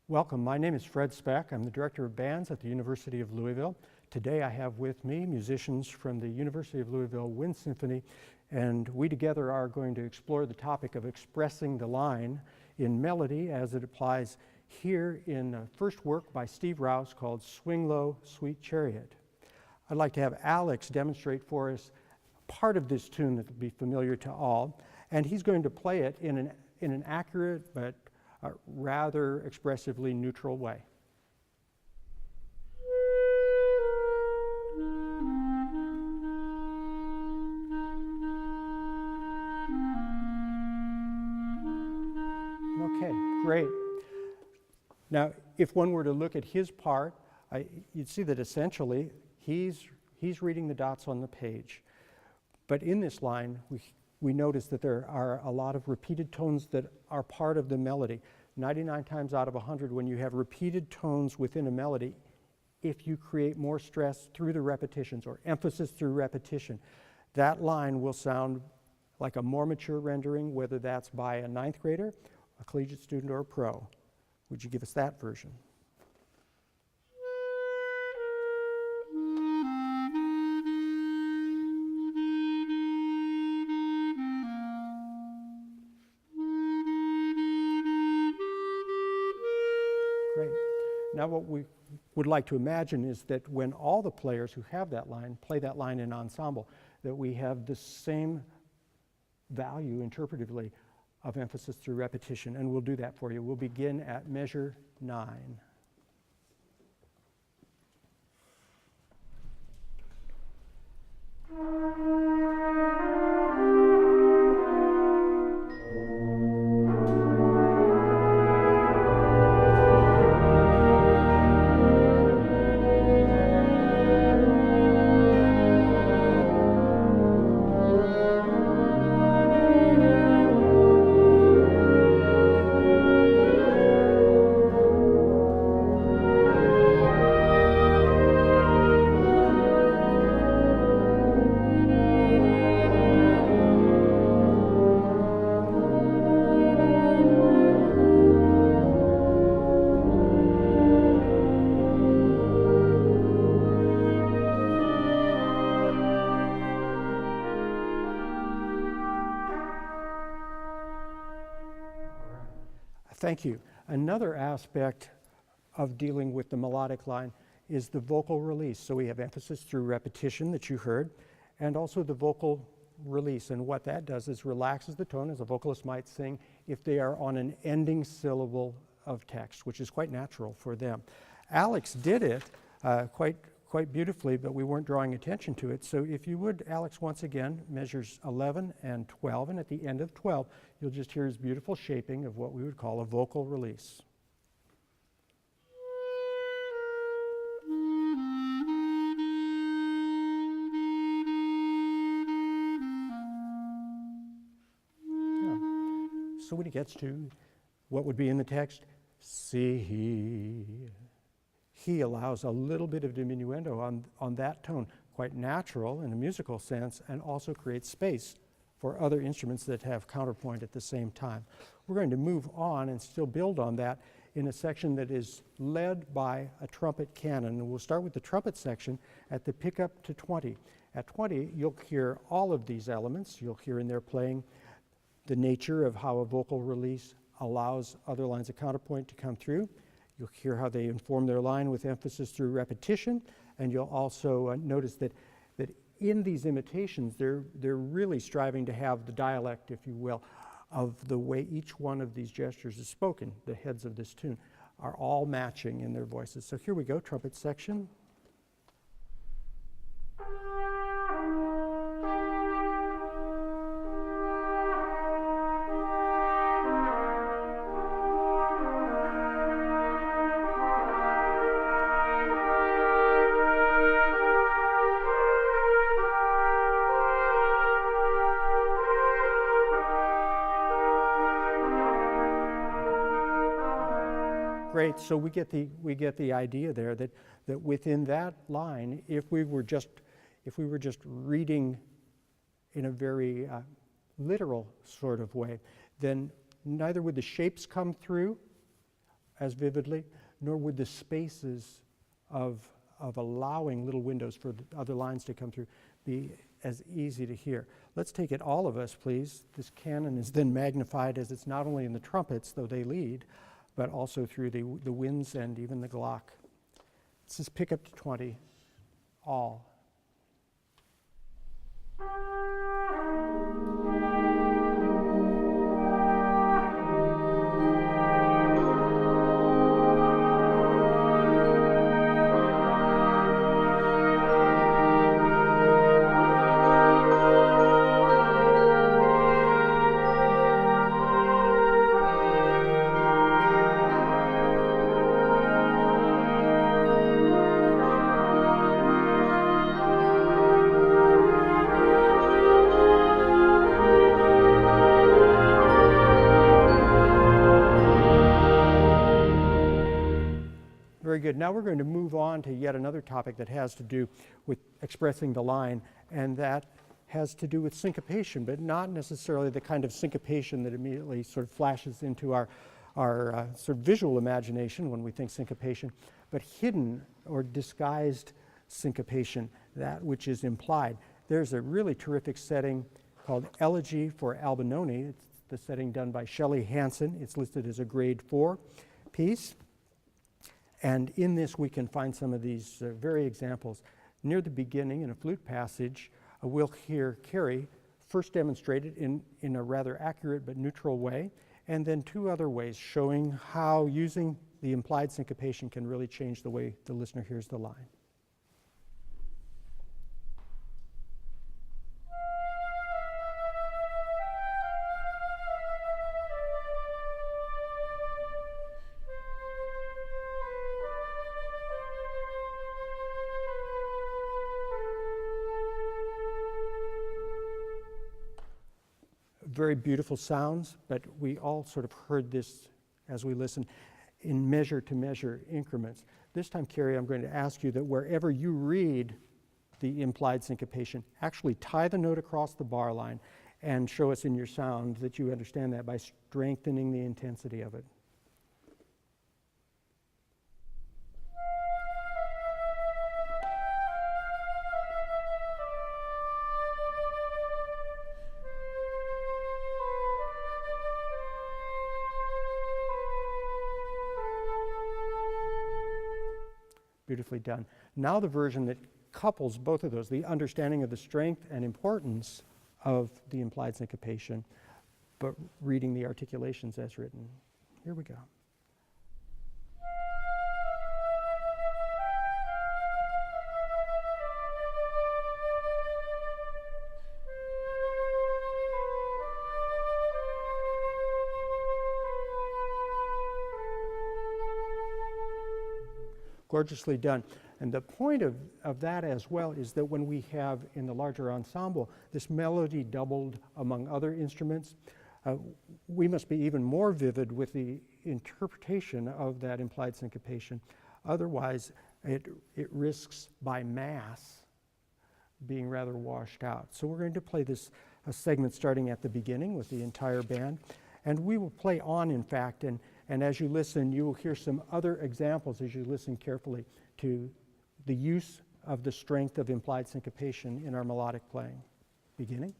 Welcome, my name is Fred Speck. I'm the Director of Bands at the University of Louisville. Today I have with me musicians from the University of Louisville Wind Symphony, and we together are going to explore the topic of expressing the line in melody as it applies here in a first work by Steve Rouse called Swing Low, Sweet Chariot. I'd like to have Alex demonstrate for us part of this tune that will be familiar to all, and he's going to play it in an accurate but rather expressively neutral way. Okay, great. Now, if one were to look at his part, you'd see that essentially he's reading the dots on the page. But in this line, we notice that there are a lot of repeated tones that are part of the melody. 99 times out of 100, when you have repeated tones within a melody, if you create more stress through the repetitions or emphasis through repetition, that line will sound like a more mature rendering, whether that's by a ninth grader, a collegiate student, or a pro. Would you give us that version? Great. Now what we would like to imagine is that when all the players who have that line play that line in ensemble, that we have the same value interpretively of emphasis through repetition, and we'll do that for you. We'll begin at measure 9. Thank you. Another aspect of dealing with the melodic line is the vocal release. So we have emphasis through repetition that you heard, and also the vocal release. And what that does is relaxes the tone, as a vocalist might sing, if they are on an ending syllable of text, which is quite natural for them. Alex did it quite beautifully, but we weren't drawing attention to it. So if you would, Alex, once again, measures 11 and 12, and at the end of 12, you'll just hear his beautiful shaping of what we would call a vocal release. Yeah. So when he gets to what would be in the text, see, he allows a little bit of diminuendo on that tone, quite natural in a musical sense, and also creates space for other instruments that have counterpoint at the same time. We're going to move on and still build on that in a section that is led by a trumpet canon. And we'll start with the trumpet section at the pickup to 20. At 20, you'll hear all of these elements. You'll hear in there playing the nature of how a vocal release allows other lines of counterpoint to come through. You'll hear how they inform their line with emphasis through repetition, and you'll also notice that in these imitations, they're really striving to have the dialect, if you will, of the way each one of these gestures is spoken. The heads of this tune are all matching in their voices. So here we go, trumpet section. Great. So we get the idea there that within that line, if we were just reading in a very literal sort of way, then neither would the shapes come through as vividly, nor would the spaces of allowing little windows for the other lines to come through be as easy to hear. Let's take it, all of us, please. This canon is then magnified as it's not only in the trumpets, though they lead, but also through the winds and even the Glock. Let's just pick up to 20, all. Very good. Now we're going to move on to yet another topic that has to do with expressing the line, and that has to do with syncopation, but not necessarily the kind of syncopation that immediately sort of flashes into our sort of visual imagination when we think syncopation, but hidden or disguised syncopation, that which is implied. There's a really terrific setting called Elegy for Albinoni. It's the setting done by Shelley Hansen. It's listed as a grade 4 piece. And in this, we can find some of these very examples. Near the beginning, in a flute passage, we'll hear Carrie first demonstrated in a rather accurate but neutral way, and then two other ways showing how using the implied syncopation can really change the way the listener hears the line. Very beautiful sounds, but we all sort of heard this as we listen in measure-to-measure increments. This time, Carrie, I'm going to ask you that wherever you read the implied syncopation, actually tie the note across the bar line and show us in your sound that you understand that by strengthening the intensity of it. Beautifully done. Now the version that couples both of those, the understanding of the strength and importance of the implied syncopation, but reading the articulations as written. Here we go. Gorgeously done. And the point of that as well is that when we have in the larger ensemble this melody doubled among other instruments, we must be even more vivid with the interpretation of that implied syncopation. Otherwise, it risks by mass being rather washed out. So we're going to play this segment starting at the beginning with the entire band. And we will play on, in fact, and as you listen, you will hear some other examples as you listen carefully to the use of the strength of implied syncopation in our melodic playing. Beginning.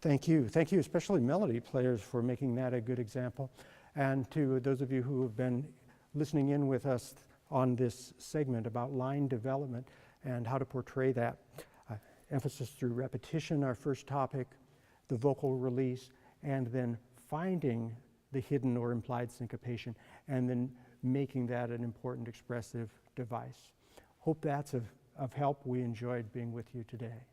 Thank you. Thank you, especially melody players, for making that a good example. And to those of you who have been listening in with us on this segment about line development and how to portray that. Emphasis through repetition, our first topic, the vocal release, and then finding the hidden or implied syncopation, and then making that an important expressive device. Hope that's of help. We enjoyed being with you today.